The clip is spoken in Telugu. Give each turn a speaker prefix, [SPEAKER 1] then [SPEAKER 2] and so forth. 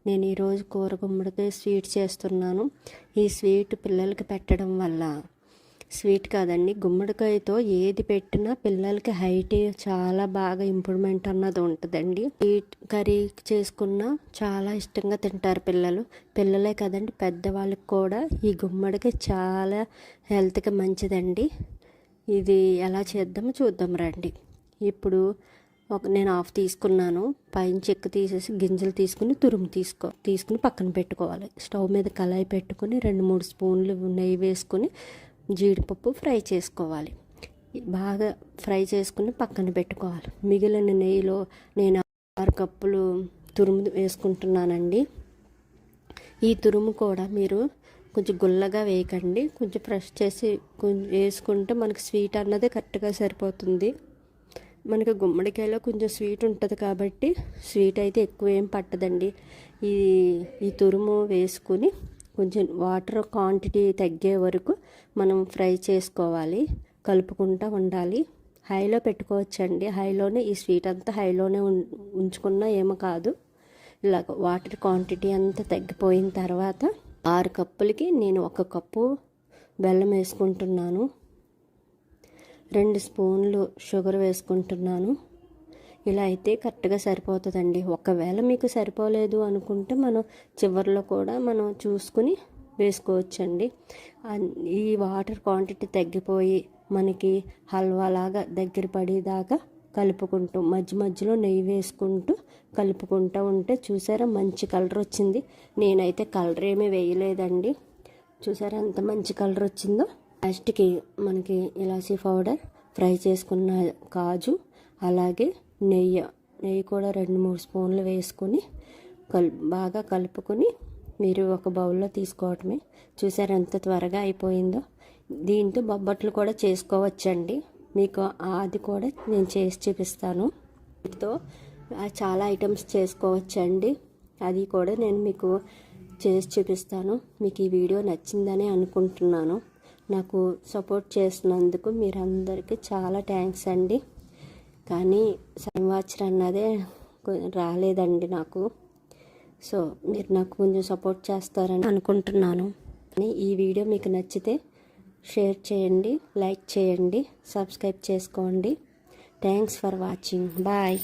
[SPEAKER 1] నేను ఈరోజు కూర గుమ్మడికాయ స్వీట్ చేస్తున్నాను. ఈ స్వీట్ పిల్లలకి పెట్టడం వల్ల, స్వీట్ కాదండి, గుమ్మడికాయతో ఏది పెట్టినా పిల్లలకి హైట్ చాలా బాగా ఇంప్రూవ్మెంట్ అన్నది ఉంటుందండి. స్వీట్ కర్రీ చేసుకున్నా చాలా ఇష్టంగా తింటారు పిల్లలే కదండి, పెద్దవాళ్ళకి కూడా ఈ గుమ్మడికాయ చాలా హెల్త్కి మంచిదండి. ఇది ఎలా చేద్దామో చూద్దాం రండి. ఇప్పుడు నేను హాఫ్ తీసుకున్నాను. పైన చెక్క తీసేసి గింజలు తీసుకుని తీసుకుని పక్కన పెట్టుకోవాలి. స్టవ్ మీద కళాయి పెట్టుకుని 2-3 స్పూన్లు నెయ్యి వేసుకుని జీడిపప్పు ఫ్రై చేసుకోవాలి. బాగా ఫ్రై చేసుకుని పక్కన పెట్టుకోవాలి. మిగిలిన నెయ్యిలో నేను 6 కప్పులు తురుము వేసుకుంటున్నానండి. ఈ తురుము కూడా మీరు కొంచెం గుల్లగా వేయకండి, కొంచెం ఫ్రెష్ చేసి వేసుకుంటే మనకి స్వీట్ అన్నది కరెక్ట్గా సరిపోతుంది. మనకి గుమ్మడికాయలో కొంచెం స్వీట్ ఉంటుంది కాబట్టి స్వీట్ అయితే ఎక్కువ ఏం పట్టదండి. ఈ తురుము వేసుకుని కొంచెం వాటర్ క్వాంటిటీ తగ్గే వరకు మనం ఫ్రై చేసుకోవాలి, కలుపుకుంటూ ఉండాలి. హైలో పెట్టుకోవచ్చండి, హైలోనే ఈ స్వీట్ అంతా హైలోనే ఉంచుకున్నా ఏమో కాదు. ఇలాగ వాటర్ క్వాంటిటీ అంతా తగ్గిపోయిన తర్వాత 6 కప్పులకి నేను 1 కప్పు బెల్లం వేసుకుంటున్నాను. 2 స్పూన్లు షుగర్ వేసుకుంటున్నాను. ఇలా అయితే కరెక్ట్గా సరిపోతుందండి. ఒకవేళ మీకు సరిపోలేదు అనుకుంటే మనం చివరిలో కూడా మనం చూసుకుని వేసుకోవచ్చండి. ఈ వాటర్ క్వాంటిటీ తగ్గిపోయి మనకి హల్వాలాగా దగ్గర పడేదాకా కలుపుకుంటూ మధ్యలో నెయ్యి వేసుకుంటూ కలుపుకుంటూ ఉంటే చూసారా మంచి కలర్ వచ్చింది. నేనైతే కలర్ ఏమీ వేయలేదండి. చూసారా ఎంత మంచి కలర్ వచ్చిందో. లాస్ట్కి మనకి ఇలాచీ పౌడర్, ఫ్రై చేసుకున్న కాజు, అలాగే నెయ్యి కూడా 2-3 స్పూన్లు వేసుకొని బాగా కలుపుకొని మీరు ఒక బౌల్లో తీసుకోవటమే. చూసారు ఎంత త్వరగా అయిపోయిందో. దీంతో బొబ్బట్లు కూడా చేసుకోవచ్చండి. మీకు అది కూడా నేను చేసి చూపిస్తాను. వీటితో చాలా ఐటమ్స్ చేసుకోవచ్చండి, అది కూడా నేను మీకు చేసి చూపిస్తాను. మీకు ఈ వీడియో నచ్చిందని అనుకుంటున్నాను. నాకు సపోర్ట్ చేసినందుకు మీరందరికీ చాలా థ్యాంక్స్ అండి. కానీ సైన్ వాచర్ అన్నదే రాలేదండి నాకు. సో మీరు నాకు కొంచెం సపోర్ట్ చేస్తారని అనుకుంటున్నాను. ఈ వీడియో మీకు నచ్చితే షేర్ చేయండి, లైక్ చేయండి, సబ్స్క్రైబ్ చేసుకోండి. Thanks for watching. బాయ్.